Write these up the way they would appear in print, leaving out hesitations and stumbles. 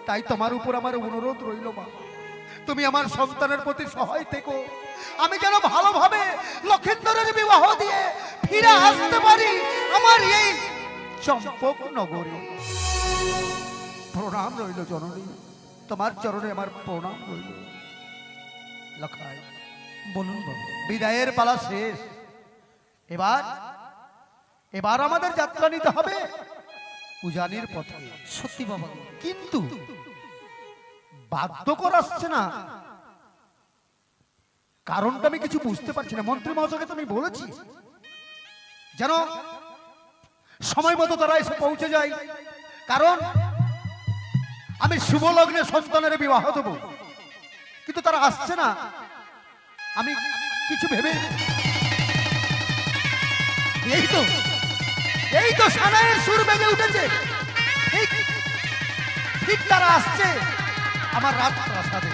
তাই তোমার উপর আমার অনুরোধ রইল মা, তুমি আমার সন্তানের প্রতি সহায় থেকো, আমি যেন ভালোভাবে লক্ষেন্দরের বিবাহ দিয়ে ফিরে আসতে পারি আমার এই চম্পক নগরে। প্রণাম রইল জননী, তোমার চরণে আমার প্রণাম রইল। লখাই বলুন বাবা। বিদায়ের পালা শেষ, এবার এবার আমাদের যাত্রা নিতে হবে উজানির পথে। সত্যি বাবা, কিন্তু বাধ্য করাচ্ছে না, কারণটা আমি কিছু বুঝতে পারছি না। মন্ত্রী মহাশয়কে তো আমি বলেছি যেন সময় মতো তারা এসে পৌঁছে যায়, কারণ আমি শুভ লগ্নে সন্তানের বিবাহ দেব, কিন্তু তারা আসছে না। আমি কিছু ভেবে এই তো সানাইয়ের সুর বেজে উঠেছে, ঠিক তারা আসছে আমার রাত প্রাসাদে।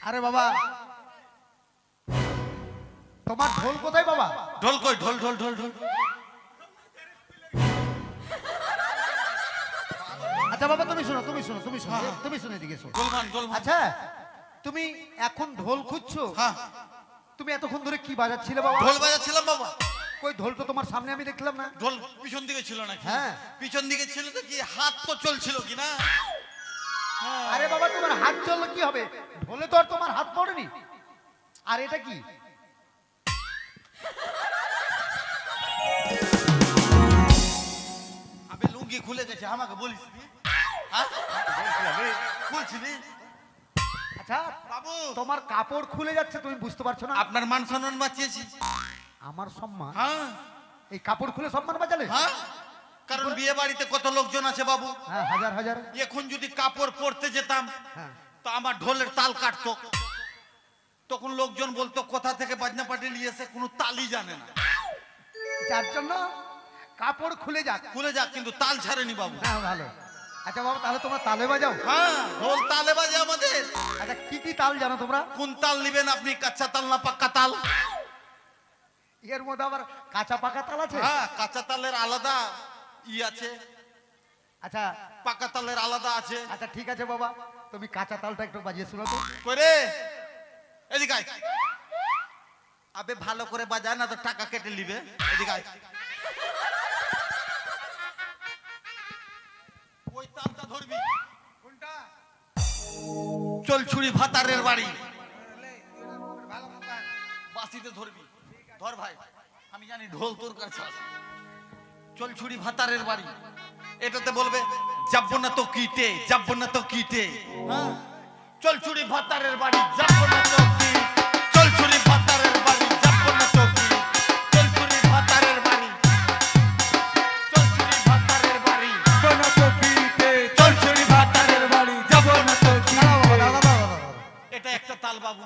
আরে বাবা, তোমার ঢোল কোথায় বাবা? ঢোল কই? ঢোল ঢোল ঢোল ঢোল। আচ্ছা বাবা, তুমি শোনো, তুমি শোনো, তুমি শোনো, তুমি শুনে দিকে শোনো। গোলমান গোলমান। আচ্ছা, তুমি এখন ঢোল খুঁজছো? হ্যাঁ। তুমি এতক্ষণ ধরে কি বাজাচ্ছিলে বাবা? ঢোল বাজাচ্ছিলাম বাবা। কই ঢোল তো তোমার সামনে আমি দেখলাম না। ঢোল পিছন দিকে ছিল নাকি? হ্যাঁ। পিছন দিকে ছিল তো কি হাত তো চলছিল কি না? আরে বাবা, তোমার হাত চললে কি হবে? ঢোলে তো আর তোমার হাত পড়েনি। আর এটা কি? আবে লুঙ্গি খুলে গেছে, আমাকে বলিস নি? হ্যাঁ? বলছিলি? আচ্ছা বাবু, তোমার কাপড় খুলে যাচ্ছে, তুমি বুঝতে পারছো না? আপনার মান সম্মান বাঁচিয়েছি। আমার সম্মান? হ্যাঁ এই কাপড় খুলে সম্মান বাজালে? হ্যাঁ, কারণ বিয়ে বাড়িতে কত লোকজন আছে বাবু। হ্যাঁ, হাজার হাজার। এখন যদি কাপড় পরতে যেতাম হ্যাঁ। তো আমার ঢোলের তাল কাটতো, তখন লোকজন বলতো কোথা থেকে বাজনা পার্টি নিয়েছে, কোনো তালই জানে না। যার জন্য কাপড় খুলে যাক। খুলে যাক, কিন্তু তাল ছাড়েনি বাবু। হ্যাঁ, ভালো। আচ্ছা বাবা, তাহলে তোমরা তালে বাজাও? হ্যাঁ, ঢোল তালে বাজে আমাদের। আচ্ছা, কি কি তাল জানো তোমরা? কোন তাল নিবেন আপনি? কাঁচা তাল না পাক্কা তাল? এর মধ্যে আবার কাঁচা পাকা তাল আছে? হ্যাঁ, কাঁচা তালের আলাদা আছে, আচ্ছা পাকা তালের আলাদা আছে। আচ্ছা, ঠিক আছে বাবা, তুমি কাঁচা তালটা একটু বাজিয়ে শোনো তো। করে এদিকে আয়। আবে ভালো করে বাজা, না তো টাকা কেটে নিবে। এদিকে আয়। ওই তালটা ধরবি। কোনটা? চলছুড়ি ভাতারের বাড়ি। বাসিতে ধরবি। ধর ভাই, আমি জানি ঢোল তোর কাছে আছে। চলছুড়ি ভাতারের বাড়ি, এটাতে বলবে যাবো না তো কিটে, যাবো না তো কিটে। হ্যাঁ, চলছুড়ি ভাতারের বাড়ি, যাবো না তো কি। চলছুড়ি ভাতারের বাড়ি, যাবো না তো কি। চলছুড়ি ভাতারের বাড়ি, চলছুড়ি ভাতারের বাড়ি, যাবো না তো কিটে। চলছুড়ি ভাতারের বাড়ি, যাবো না তো কি। এটা একটা তাল বাবু।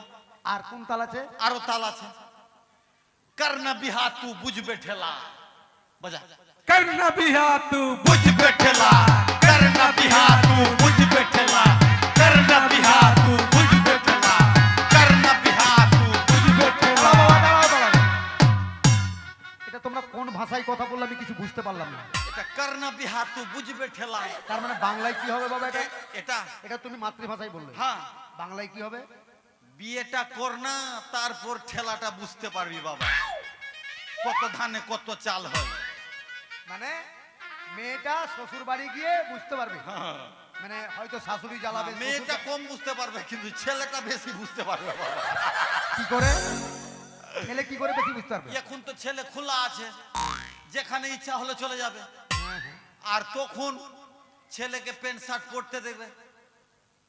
আর কোন তাল আছে? আরো তাল আছে। করনা বিহা তু বুঝবে ঠেলা। বাজা। करना बिहा तू बुझ बैठला, करना बिहा तू बुझ बैठला, करना बिहा तू बुझ बैठला, करना बिहा तू बुझ बैठला। বুঝতে পারলাম না। এটা করনা বিহা তু বুঝবে ঠেলা। তার মানে বাংলায় কি হবে বাবা এটা? এটা এটা তুমি মাতৃভাষায় বললে। হ্যাঁ, বাংলায় কি হবে? বিয়েটা কর না, তারপর ঠেলাটা বুঝতে পারবি বাবা, কত ধানে কত চাল হয়। মানে মেয়েটা শ্বশুর বাড়ি গিয়ে বুঝতে পারবে। মানে হয়তো শাশুড়ি জ্বালাবে, মেয়েটা কম বুঝতে পারবে, কিন্তু ছেলেটা বেশি বুঝতে পারবে বাবা। কি করে ছেলে কি করে বেশি বুঝতে পারবে? এখন তো ছেলে খোলা আছে, যেখানে ইচ্ছা হলে চলে যাবে। হ্যাঁ, হ্যাঁ। আর তখন ছেলেকে প্যান্ট শার্ট পরতে দেবে,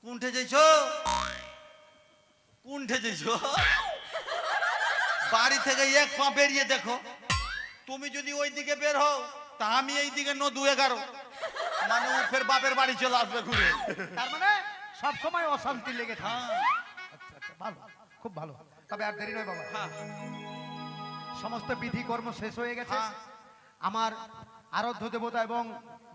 কুণ্ঠে যাইছ, কুণ্ঠে যাইছ, বাড়ি থেকে এক পা বেরিয়ে দেখো, তুমি যদি ওই দিকে বের হও তা আমি এই দিকে 9-2-11, মানে ও ফের বাপের বাড়ি চলে আসবে ঘুরে। তার মানে সব সময় অশান্তি লেগে থাকে। হ্যাঁ, আচ্ছা আচ্ছা, ভালো, খুব ভালো। তবে আর দেরি নয় বাবা, হ্যাঁ, সমস্ত বিধি কর্ম শেষ হয়ে গেছে। হ্যাঁ। আমার আরাধ্য দেবতা এবং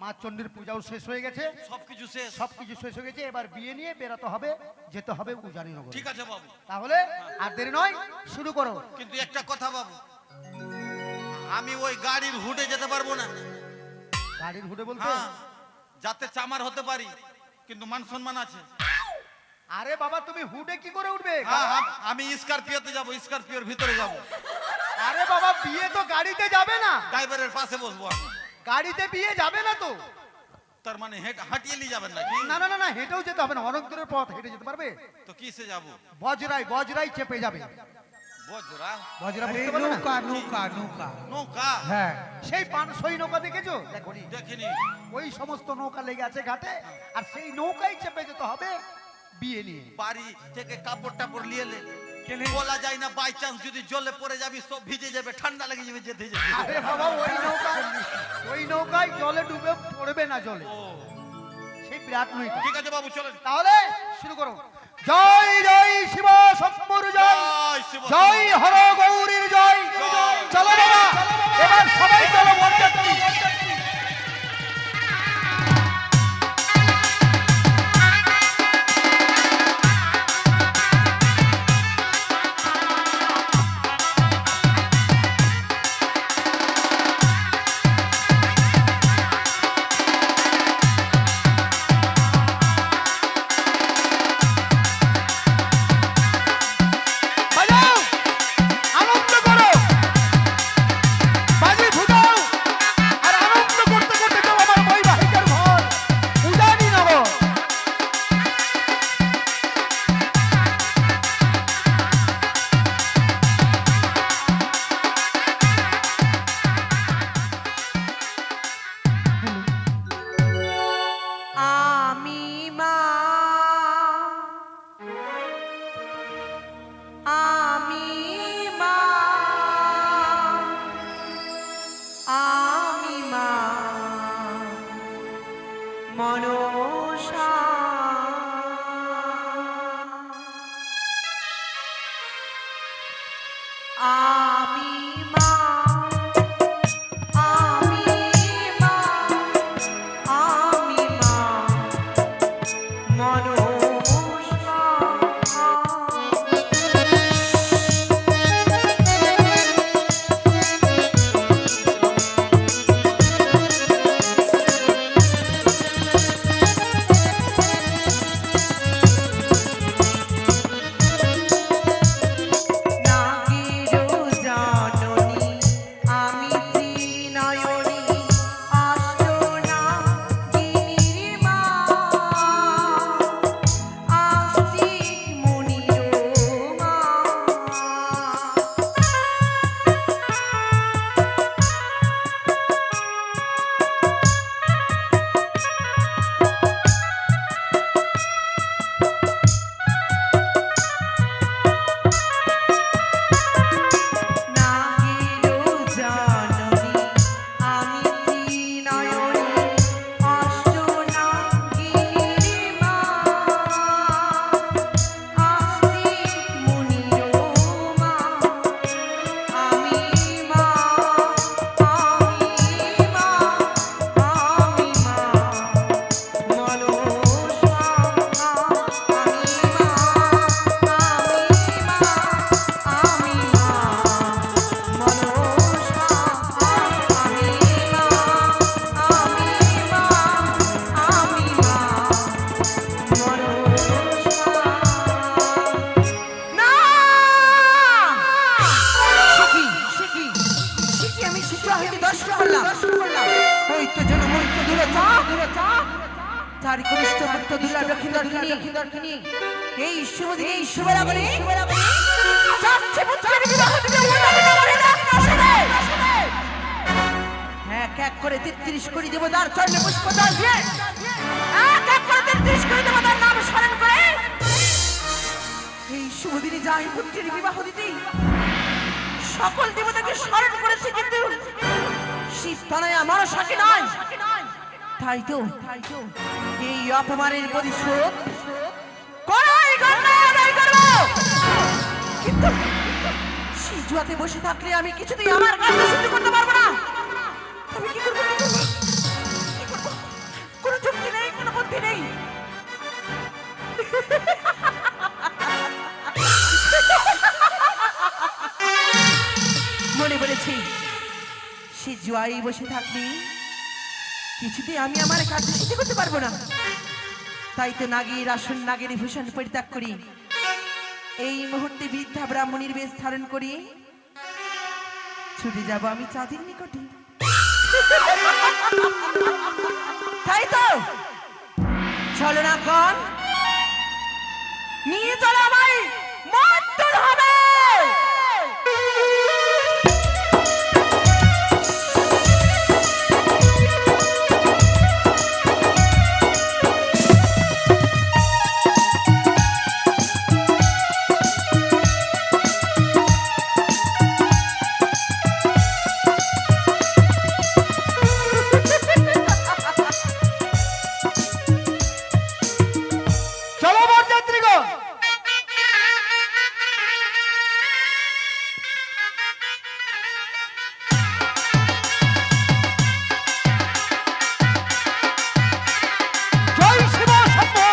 মা চণ্ডীর পূজাও শেষ হয়ে গেছে, সবকিছু শেষ। সবকিছু শেষ হয়ে গেছে। এবার বিয়ে নিয়ে বেরোতে হবে, যেতে হবে উজানিনগর। ঠিক আছে বাবু, তাহলে আর দেরি নয়, শুরু করো। কিন্তু একটা কথা বাবু, আমি ওই গাড়ির হুডে যেতে পারবো না। গাড়ির হুডে বলতে? হ্যাঁ, যাতে চামার হতে পারি, কিন্তু মান সম্মান আছে। আরে বাবা, তুমি হুডে কি করে উঠবে? হ্যাঁ, হ্যাঁ, আমি স্করপিওতে যাব, স্করপিওর ভিতরে যাব। আরে বাবা, বিয়ে তো গাড়িতে যাবে না, ড্রাইভারের পাশে বসবো আমি। গাড়িতে বিয়ে যাবে না তো। তার মানে হাঁটিয়ে নিয়ে যাবেন নাকি? না না না না, হেঁটেও যেতে হবে না, অনেক দূরের পথ হেঁটে যেতে পারবে। তো কিসে যাব? বজরাই বজরাই চেপে যাবে। বজরা? বজরা আরে বুঝতে পারবে না? নৌকা নৌকা নৌকা। নৌকা? হ্যাঁ, সেই পানসই নৌকা দেখেছো? দেখো নি, দেখিনি। ওই সমস্ত নৌকা লেগে আছে ঘাটে, আর সেই নৌকায় চেপে যেতে হবে বিয়ে নিয়ে। বাড়ি থেকে কাপড় টাপড় নিয়ে এলে কেনে? বলা যায় না, বাই চান্স যদি জলে পড়ে যাবি সব ভিজে যাবে, ঠান্ডা লেগে যাবে, যেতে যেতে। আরে বাবা, ওই নৌকায় জলে ডুবে পড়বে না, জলে ও, সেই বিরাট নৌকা। ঠিক আছে বাবু, চলেন। তাহলে শুরু করো। জয় জয় শিব শম্ভুর জয়, জয় শিব। জয় হর গৌরীর জয়। জয়। চলো বাবা, এবার সবাই চলো বরযাত্রী। বাজাও, আনন্দ করো, বাজি ফুটাও, আর আনন্দ করতে করতে যাও আমার বৈবাহিকের ঘর উজানিনগর। আমি মা, আমি মা, আমি মা মনসা। আমি মা, আমি মা, আমি মা মনসা। নাগের তার কনিষ্ঠ পুত্র দুর্লভ দক্ষিণী এই শুভ দিনে এই শুভরাগনে যাচ্ছে পুত্রের বিবাহ দিতে উন্নতি করে না আসলে এক এক করে 33 কোটি দেবতার চরণে পুষ্পদান দিয়ে এক এক করে 33 কোটি দেবতার নাম স্মরণ করে এই শুভ দিনে যাই পুত্রের বিবাহ দিতে সকল দেবতাকে স্মরণ করেছে, কিন্তু শিব তানায় আমারও সাথে নয়। তাই তো এই অপমানের প্রতিশোধ করাই গন্ডায় আদায় করবো। কিন্তু সেই জুয়াতে বসে থাকলে আমি কিছুতেই আমার কাজটা সিদ্ধ করতে পারবো না। আমি কি করবো? কি করবো? কোনো যুক্তি নেই, কোনো বুদ্ধি নেই। মনে পড়েছি সে জুয়াই বসে থাকলে কিছুতেই আমি আমার কাজ সিদ্ধ করতে পারবো না। তাই তো নাগের আসন নাগের ভূষণ পরিত্যাগ করি এই মুহূর্তে বৃদ্ধা ব্রাহ্মণীর বেশ ধারণ করি ছুটে যাব আমি চাঁদের নিকটে। তাই তো চলো না কন নিয়ে চলো আমায় মর্তন হবে। চলো বরযাত্রীগণ, জয় শিব শম্ভো।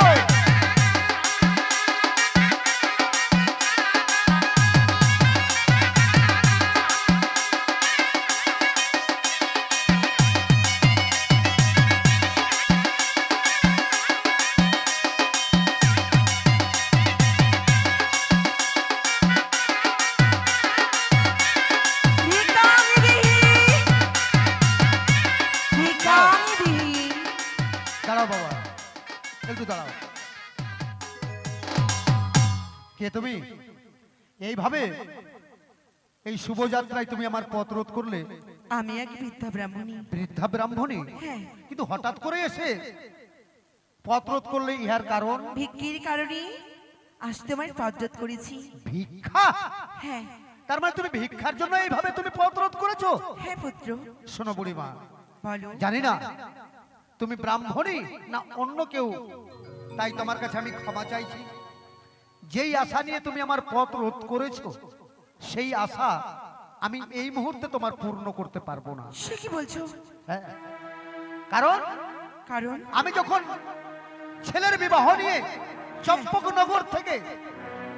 দাঁড়াও বাবা, একটু দাঁড়াও। কে তুমি? এইভাবে এই শুভযাত্রায় তুমি আমার পথ রোধ করলে? আমি এক বৃদ্ধা ব্রাহ্মণী। বৃদ্ধা ব্রাহ্মণী? হ্যাঁ। কিন্তু হঠাৎ করে এসে পথ রোধ করলে ইহার কারণ? ভিক্ষির কারণে আজ তোমার পথরোধ করেছি। ভিক্ষা? হ্যাঁ তার মানে তুমি ভিক্ষার জন্য এইভাবে তুমি পথ রোধ করেছো? হ্যাঁ পুত্র। শোনো বুড়িমা, বলো। জানি না তুমি ব্রাহ্মণী না অন্য কেউ, তাই তোমার কাছে আমি ক্ষমা চাইছি। যেই আশা নিয়ে তুমি আমার পথ রোধ করেছো সেই আশা আমি এই মুহূর্তে তোমার পূর্ণ করতে পারবো না। সে কি বলছো? হ্যাঁ, কারণ কারণ আমি যখন ছেলের বিবাহ নিয়ে চম্পকনগর থেকে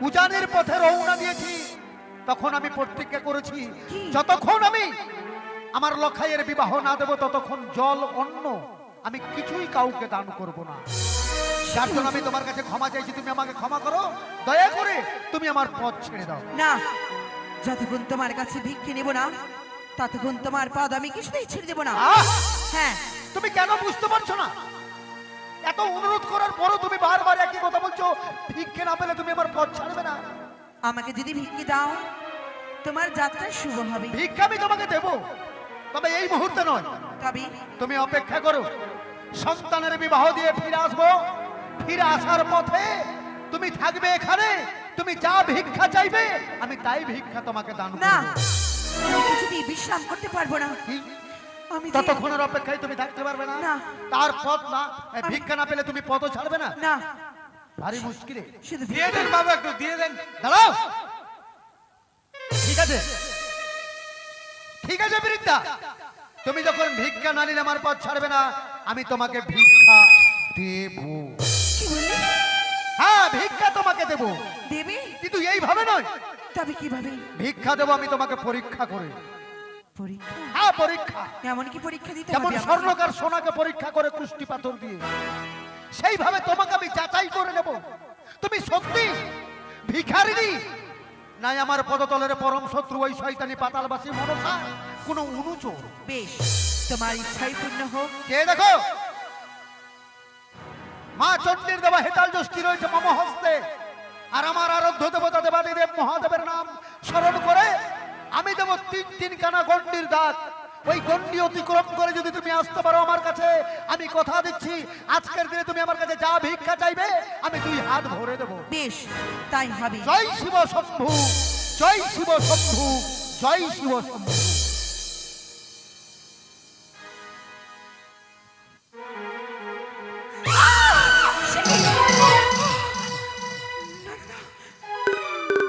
উজানের পথে রওনা দিয়েছি তখন আমি প্রতিজ্ঞা করেছি কি? যতক্ষণ আমি আমার লখাইয়ের বিবাহ না দেব ততক্ষণ জল অন্ন আমি কিছুই কাউকে দান করব না। যার জন্য আমি তোমার কাছে ক্ষমা চাইছি, তুমি আমাকে ক্ষমা করো, দয়া করে তুমি আমার পথ ছেড়ে দাও। না, যতক্ষণ তোমার কাছে ভিক্ষে নেব না ততক্ষণ তোমার পদ আমি কিছুতেই ছেড়ে দেব না। আহ! হ্যাঁ, তুমি কেন বুঝতে পারছো না? এত অনুরোধ করার পরও তুমি বারবার একই কথা বলছো, ভিক্ষে না পেলে তুমি আমার পথ ছাড়বে না। আমাকে যদি ভিক্ষে দাও তোমার যাত্রা শুভ হবে। ভিক্ষা আমি তোমাকে দেব, তবে এই মুহূর্তে নয়। তবে তুমি অপেক্ষা করো, সন্তানের বিবাহ দিয়ে ফিরে আসবো, ফিরে আসার পথে তুমি থাকবে এখানে, তুমি যা ভিক্ষা চাইবে আমি তাই ভিক্ষা তোমাকে দান না, করব। আমি কিছুতেই বিশ্রাম করতে পারবো না। কি? আমি যে- ততক্ষণের অপেক্ষায় তুমি থাকতে পারবে না? না। তার পথ না, এই ভিক্ষা না পেলে তুমি পথও ছাড়বে না? না, ভারী মুশকিলে। শুধু দিয়ে দেন বাবা, একটু দিয়ে দেন। দাঁড়াও, ঠিক আছে ঠিক আছে বৃদ্ধা, তুমি যখন ভিক্ষা না নিলে আমার পথ ছাড়বে না, আমি তোমাকে ভিক্ষা দেব। কি বললি? হ্যাঁ, ভিক্ষা তোমাকে দেব, দেবে? কিন্তু এইভাবে নয়। তবে কিভাবে? ভিক্ষা দেব আমি তোমাকে পরীক্ষা করে। পরীক্ষা? হ্যাঁ, পরীক্ষা। এমন কি পরীক্ষা দিতে যেমন হবে আমাকে? স্বর্ণকার সোনাকে পরীক্ষা করে কুষ্টি পাথর দিয়ে, সেইভাবে তোমাকে আমি যাচাই করে নেব তুমি সত্যি ভিখারিনী নাই আমার পদতলের পরম শত্রু ওই শয়তানি পাতালবাসী মনসা কোনো অনুচর। বেশ, তোমার ইচ্ছাই পূর্ণ হোক। কে দেখো, মা চণ্ডীর দেওয়া হেতাল যষ্টি রয়েছে মম হস্তে, আর আমার আরাধ্য দেবতা দেবাদিদেব মহাদেবের নাম স্মরণ করে আমি দেব 3 কানা গণ্ডির দাগ। ওই গণ্ডি অতিক্রম করে যদি তুমি আসতে পারো আমার কাছে, আমি কথা দিচ্ছি আজকের দিনে তুমি আমার কাছে যা ভিক্ষা চাইবে আমি 2 হাত ভরে দেবো। বেশ, তাই হবে। জয় শিব শম্ভু, জয় শিব শম্ভু, জয় শিব শম্ভু।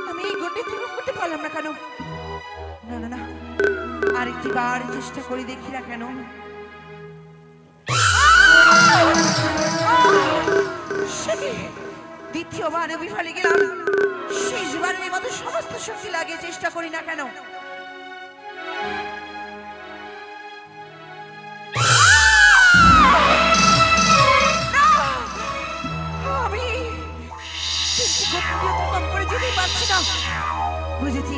আমি এই গণ্ডি থেকে করতে পারলাম না কেন? না না না, আরেকটি বার চেষ্টা করে দেখি না কেন? দ্বিতীয়বার বিফলে গেলাম, শেষবারের মতো সমস্ত শক্তি লাগিয়ে চেষ্টা করি না কেন? আমি অতিক্রম করে যেতেই পারছি না। বুঝেছি,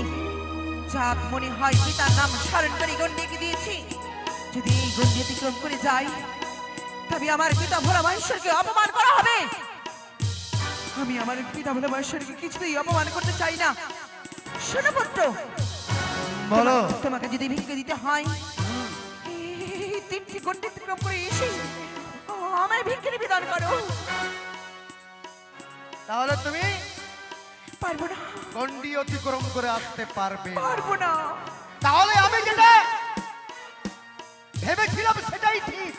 যাক মনে হয় পিতার নাম স্মরণ করে গণ্ডিকে দিয়েছি। যদি এই গণ্ডি অতিক্রম করে যাই তবে আমার পিতা ভোলা মহেশ্বরকে অপমান করা হবে। আমি আমার পিতা ভোলা মহেশ্বরকে কিছুতেই অপমান করতে চাই না। শোনো পুত্র, বলো। তোমাকে যদি ভিক্ষা দিতে হয় এই 3টি গণ্ডি অতিক্রম করে এসে আমায় ভিক্ষা নিবেদন করো। তাহলে তুমি পারবো না, গণ্ডি অতিক্রম করে আসতে পারবে না। পারবো না। তাহলে আমি যেটা ভেবেছিলাম সেটাই ঠিক।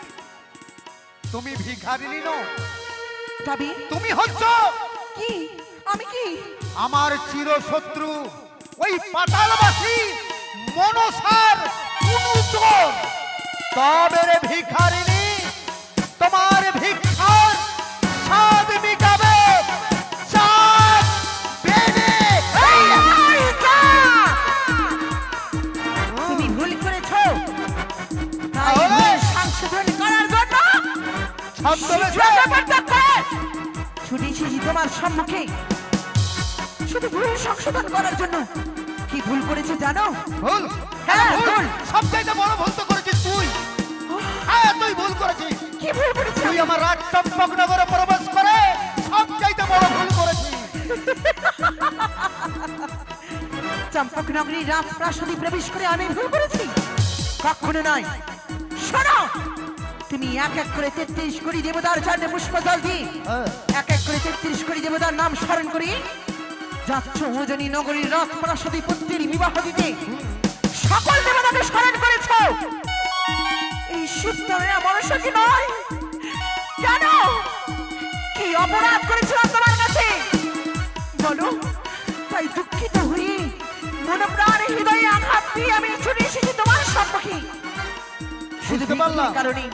তুমি ভিখারিনী নও, তবে তুমি হচ্ছ কি? আমি কি? আমার চিরশত্রু ওই পাতালবাসী মনসার কুনুচোর। তবে রে ভিখারিনী, তোমার ভিক্ষার স্বাদ মিটাবে চাঁদ বেনে। তুমি ভুল করেছো, তাই ভুল সংশোধন করার জন্য ছুটি এসেছি তোমার সম্মুখে শুধু ভুল সংশোধন করার জন্য। কি ভুল করেছে জানো? ভুল? হ্যাঁ, ভুল। ভুল। সবচাইতে বড় ভুল তো করেছিস তুই। হ্যাঁ, তুই ভুল করেছিস। কি ভুল করেছে? তুই আমার রাজ চম্পকনগরে প্রবেশ করে সবচাইতে বড় ভুল করেছিস। চম্পক নগরীর রাজপ্রাসাদে প্রবেশ করে আমি ভুল করেছি? কখনো নয়। শোনো, তুমি এক এক করে 33 কোটি দেবতার চরণে পুষ্প জল দিয়ে এক এক করে 33 কোটি দেবতার নাম স্মরণ করি যাচ্ছ ওজনী নগরীর রাজপ্রাসাদে পুত্রীর বিবাহ দিতে। সকল দেবতাকে স্মরণ করেছ, এই সুতরাং মনুষ্য কি নয়? কেন? কি অপরাধ করেছিলাম তোমার কাছে বলো? তাই দুঃখিত হয়ে মনে প্রাণে হৃদয়ে আঘাত দিয়ে আমি ছুটে এসেছি তোমার সম্মুখে। বুঝতে পারলাম, কারণে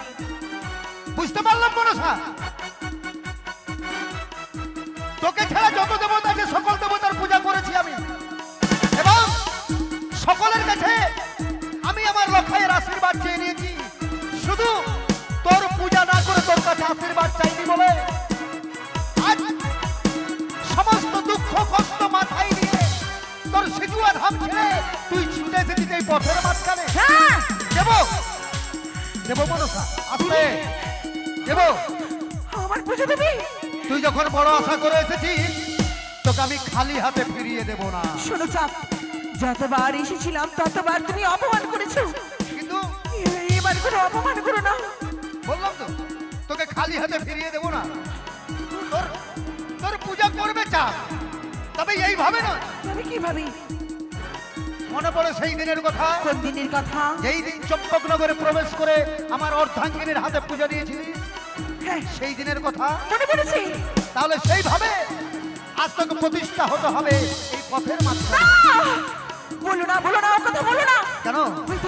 বুঝতে পারলাম মনসা। তোকে ছাড়া যত দেবতা আছে সকল দেবতার পূজা করেছি আমি, এবং সকলের কাছে আমি আমার লক্ষায়ের আশীর্বাদ চেয়ে নিয়েছি। শুধু তোর পূজা না করে তোর কাছে আশীর্বাদ চাইনি বলে আজ সমস্ত দুঃখ কষ্ট মাথায় নিয়ে তোর সিজুয়া ধাম ছেড়ে তুই ছুটে এসেছিস এই পথের মাঝখানে। হ্যাঁ, দেব দেব মনসা, আসতে দেব। আমার পুজো দেবী। তুই যখন বড় আশা করে এসেছিস তোকে আমি খালি হাতে ফিরিয়ে দেব না। শোনো চাপ, যতবার এসেছিলাম ততবার তুমি অপমান করেছো, কিন্তু এবার কোনো অপমান করো না। বললাম তো তোকে খালি হাতে ফিরিয়ে দেব না। তোর তোর পূজা করবে চাপ, তবে এইভাবে না। আমি কিভাবে? মনে পড়ে সেই দিনের কথা? কোন দিনের কথা? যেই দিন চম্পকনগরে প্রবেশ করে আমার অর্ধাঙ্গিনীর হাতে পূজা দিয়েছিলি, হ্যাঁ, সেই দিনের কথা মনে পড়েছে। তাহলে সেইভাবে আজ তোকে প্রতিষ্ঠা হতে হবে এই পথের মাধ্যমে। বলো না, বলো না, ও কথা বলো না। কেন? ওই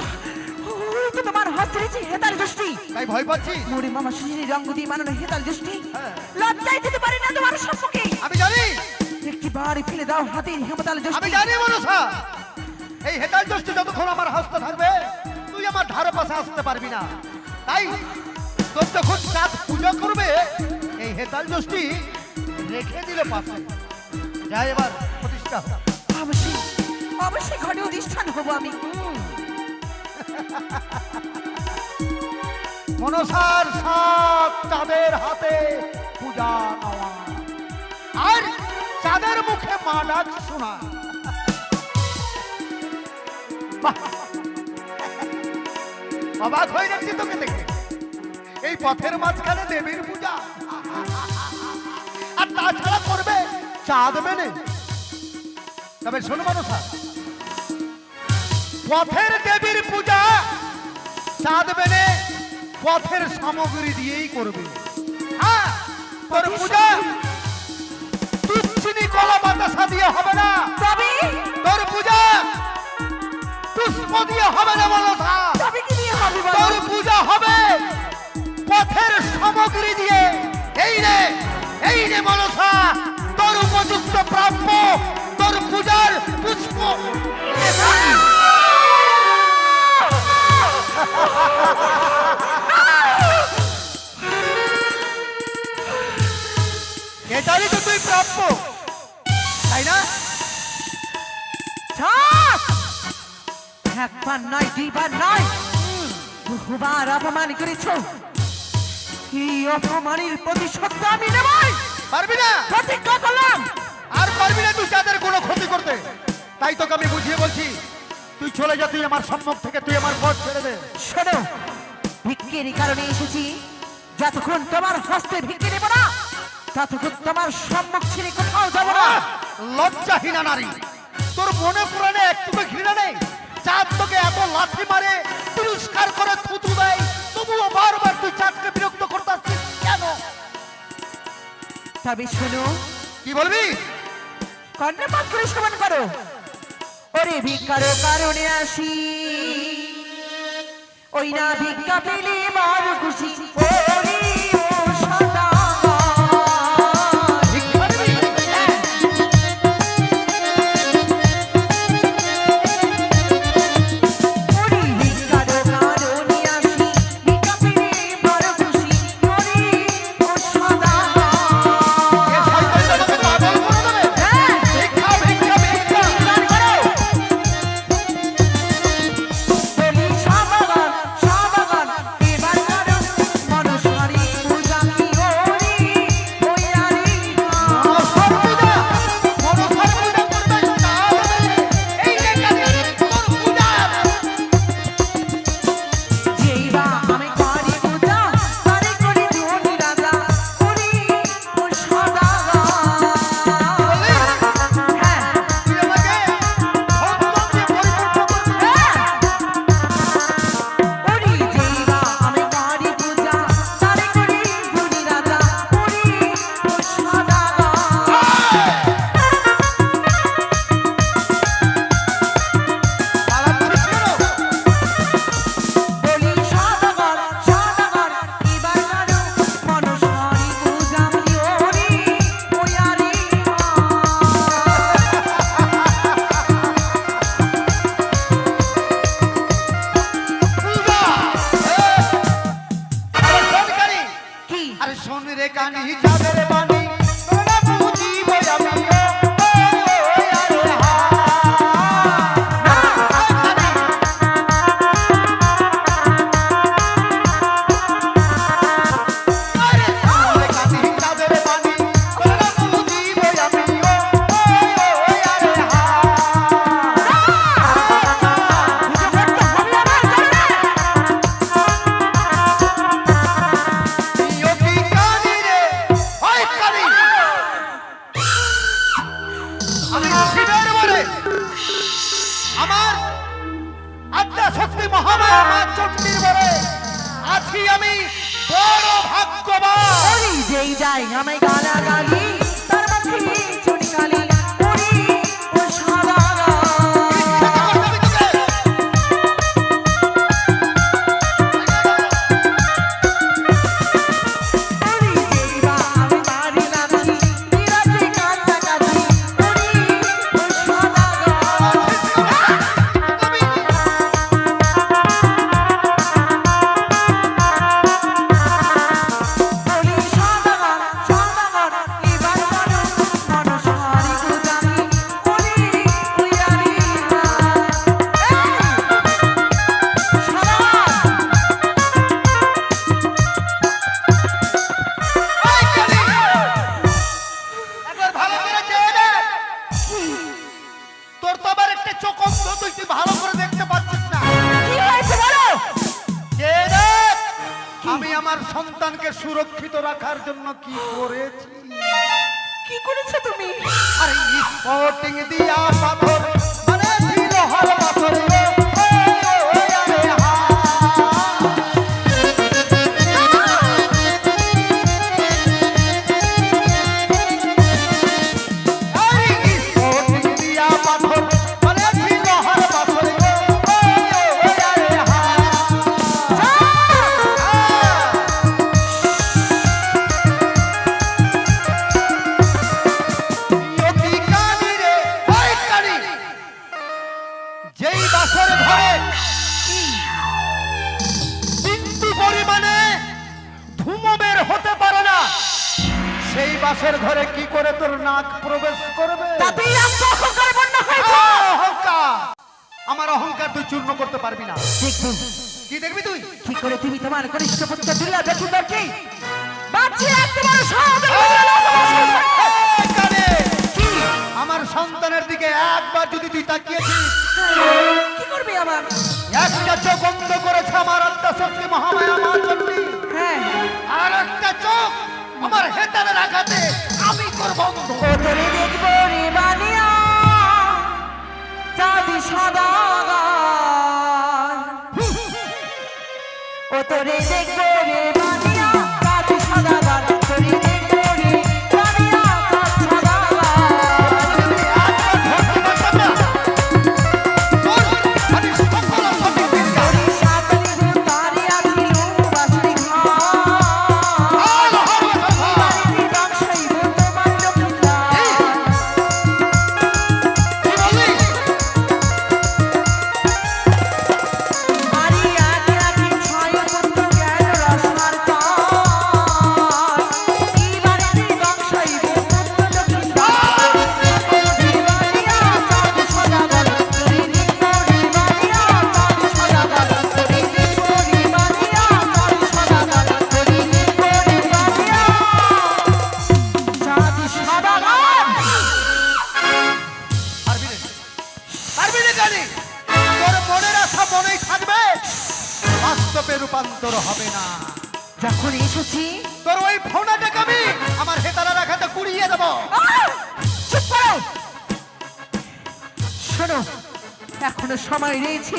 তো তোমার হাত ধরেছি হেতাল দৃষ্টি। তাই ভয় পাচ্ছি? মোরে মামা শিশির রঙ দিয়ে মানানো হেতাল দৃষ্টি হ্যাঁ। লজ্জায় দিতে পারি না তোমার সম্মুখে। আমি জানি, একটি বাড়ি ফেলে দাও হাতের হেমতাল আমি দৃষ্টি। জানি মনসা, এই হেতাল দৃষ্টি যতক্ষণ আমার হস্তে থাকবে তুই আমার ধারে পাশে আসতে পারবি না। তাই তোর যখন চাঁদ পূজা করবে এই হেতাল দৃষ্টি রেখে দিলে পাশে। যাই এবার প্রতিষ্ঠা হোক। অবশ্যই, অবশ্যই ঘরে অধিষ্ঠান হবো আমি। মনসার সাত চাঁদের হাতে পূজা নেওয়া আর চাঁদের মুখে মা ডাক শোনা। বাহ! অবাক হয়ে যাচ্ছি তোকে দেখে। এই পথের মাঝখানে দেবীর পূজা, আর তাছাড়া করবে চাঁদ মেনে। তবে শোনো মানুষা, পথের দেবীর পূজা চাঁদ মেনে পথের সামগ্রী দিয়েই করবে। হ্যাঁ, তোর পূজা দুধ চিনি কলা বাতাসা দিয়ে হবে না। তবে তোর পূজা পুষ্প দিয়ে হবে না মানুষা। তবে কি দিয়ে হবে বলো? তোর পূজা হবে পথের সামগ্রী দিয়ে। এই রে মনসা, তোর উপযুক্ত প্রাপ্য তোর পূজার পুষ্প। এটারই তো তুই প্রাপ্য, তাই না? ছাড়! একবার নয়, দুইবার নয়, বহুবার অপমান করেছ। এই অপমানের প্রতিশোধ তো আমি নেবই। পারবি না? প্রতিজ্ঞা করলাম। আর পারবি না তুই যাদের কোনো ক্ষতি করতে। তাই তোকে আমি বুঝিয়ে বলছি, তুই চলে যা, তুই আমার সম্মুখ থেকে, তুই আমার পথ ছেড়ে দে। শোনো, ভিক্ষের কারণে এসেছি। যতক্ষণ তোমার হস্তে ভিক্ষে নেব না, ততক্ষণ তোমার সম্মুখ ছেড়ে কোথাও যাব না। লজ্জাহীনা নারী, তোর মনে পুরাণে একটু ঘৃণা নেই? চাঁদ তোকে এত লাথি মারে, তিরস্কার করে, থুতু দেয়, তবুও বারবার তুই চাঁদকে বিরক্ত করতে আসছিস কেন? তবে শোনো, কি বলবি? কর্ণপাত করে সমান করো। ওরে ভিক্ষার কারণে আসি, ওই না ভিক্ষা পেলে মার খুশি। ওরে ও সদা যেই যাই আমি গালা গালি তার মাঝে চুনি গালি ওরে ও সাদা এবার সন্তানকে সুরক্ষিত রাখার জন্য কি করেছি। কি করেছো তুমি? আরে স্পোর্টিং দিয়া পাথর মানে ছিল হর পাথর রে, ও আরে হা। আরে স্পোর্টিং দিয়া পাথর মানে ছিল হর পাথর রে, ও আরে হা। ইয়তি কানি রে, ওই কানি। যেই বাসর ঘরে বিন্দু পরিমাণে ধুমো বের হতে পারে না, সেই বাসের ঘরে কি করে তোর নাক প্রবেশ করবে? তাতেই আমার অহংকার বন্ধ হয়েছে। অহংকার, আমার অহংকার তুই চূর্ণ করতে পারবি না। দেখবো কি দেখবি তুই? কি করে তুমি তোমার কনিষ্ঠ পুত্র দুর্লা দেখুদার কি বাঁচিয়ে রাখতে পারো সব। এই কানে, আমার সন্তানের দিকে একবার যদি তুই তাকিয়েছিস, কি করবি আমার? একটা চোখ বন্ধ করেছে আমার আত্মশক্তি মহামায়া মা চণ্ডী, হ্যাঁ, আর একটা চোখ আমার হেতালে রাখাতে আমি তোর বন্ধ। ও তোরে দেখবো রে বানিয়া চাঁদি সদাগর, ও তোরে দেখবো রে বানিয়া চাঁদি সদাগর, তোরে দেখবো রে বানিয়া চাঁদি সদাগর। তোরে সাতনি গুণ তারিয়া ছিল বাসরি ঘর, বাড়িতে বংশাইব তোমার লক্ষ্মীলাল। মারিয়া ত্যাগী ছয় পুত্র জ্ঞান রসার তর, এই বাড়িতে বংশাইব তোমার লক্ষ্মীলাল। মারিয়া চাঁদ সদাগর, তোরে দেখবো রে মারিয়া চাঁদ সদাগর, তোরে দেখবো রে মারিয়া চাঁদ সদাগর, তোরে দেখবো রে মারিয়া চাঁদ সদাগর। পারবি না কানি? তোর মনের আশা মনেই থাকবে, বাস্তবে রূপান্তর হবে না। যখন এসেছি তোর ওই ফোনাটাকে আমি আমার হেতালা রাখাতে কুড়িয়ে দেবো। চুপ করো। শোনো, এখনো সময় রয়েছে,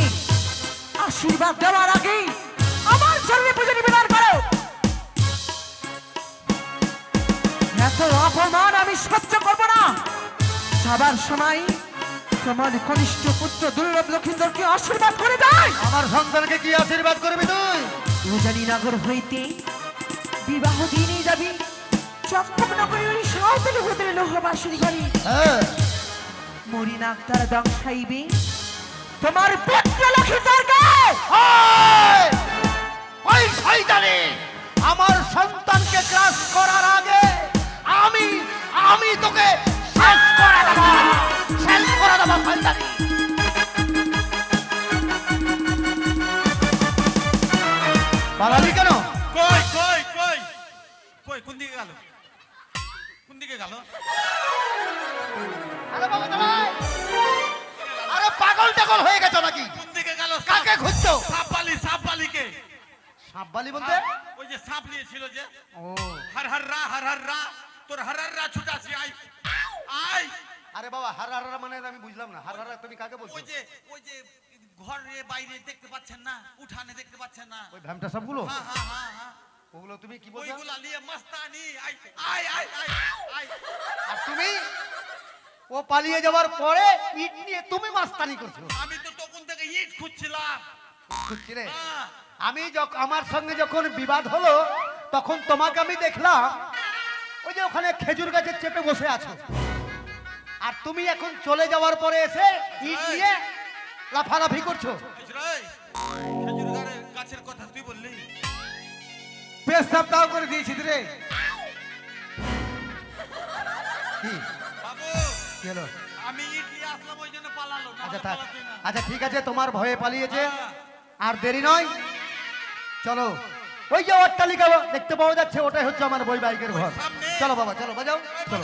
আশীর্বাদ দেওয়ার আগেই আমার জন্য পুজো নিবেদন করো। এত অপমান আমি সহ্য করবো না। যাবার সময় তোমার কনিষ্ঠ পুত্র দুর্লভ লক্ষিন্দরকে আশীর্বাদ করে দেয়। আমার সন্তানকে কি আশীর্বাদ করবি তুই? উজানি নগর হইতে বিবাহ দিনে যাবি চম্পকনগরের ওই সাঁওতালি হোটেলে লোহবাসুরি ঘরে হ্যাঁ, মরিন আক্তার দংশাইবে তোমার পুত্র লক্ষিন্দরকে। ওই! ওই শয়তানি আমার সন্তানকে ক্রাশ করার আগে আমি তোকে শেষ করে দেবো, শেষ করে দেবো শয়তানি। পালালি কেন? কই কই কই কই কোন দিকে গেল? কোন দিকে গেল? আরে বাবা দাঁড়াই। আরে পাগল টাগল হয়ে গেছো নাকি? কোন দিকে গেল? কাকে খুঁজছো? সাপবালিকে। সাপবালি বলতে? ওই যে সাপ নিয়েছিল যে, ও, হর হর রা তোর হর রা ছুটাছি। আই আই আরে বাবা হারারা মানে আমি বুঝলাম না। হারারা তুমি কাকে বলছো? ওই যে ঘরে বাইরে দেখতে পাচ্ছেন না, উঠানে দেখতে পাচ্ছেন না? ওই ভ্যামটা সবগুলো? হ্যাঁ হ্যাঁ হ্যাঁ হ্যাঁ, ওগুলো তুমি কি বলছো? ওইগুলা নিয়ে মস্তানি। আই আই আই আই আই আর তুমি ও পালিয়ে যাওয়ার পরে ইট নিয়ে তুমি মাস্তানি করছো। আমি তো তখন থেকে ইট খুঁজছিলাম। বুঝছি রে। হ্যাঁ। আমি আমার সঙ্গে যখন বিবাদ হলো তখন তোমাকে আমি দেখলাম ওই যে ওখানে খেজুর গাছের চেপে বসে আছো, আর তুমি এখন চলে যাওয়ার পরে এসে ইট নিয়ে লাফালাফি করছো। খেজুর গাছের কথা তুই বললি? পেশাব তাও করে দিয়েছি রে। কি বাবু কি হলো? আমি ইট নিয়ে আসলাম ওই জন্য পালালো না। আচ্ছা থাক, পালাতে না। আচ্ছা ঠিক আছে, তোমার ভয়ে পালিয়েছে, হ্যাঁ। আর দেরি নয়, চলো। ওই যে অট্টালিকা দেখতে পাওয়া যাচ্ছে, ওটাই হচ্ছে আমার বৈবাহিকের ঘর। সামনে। চলো বাবা, চলো বাজাও, চলো।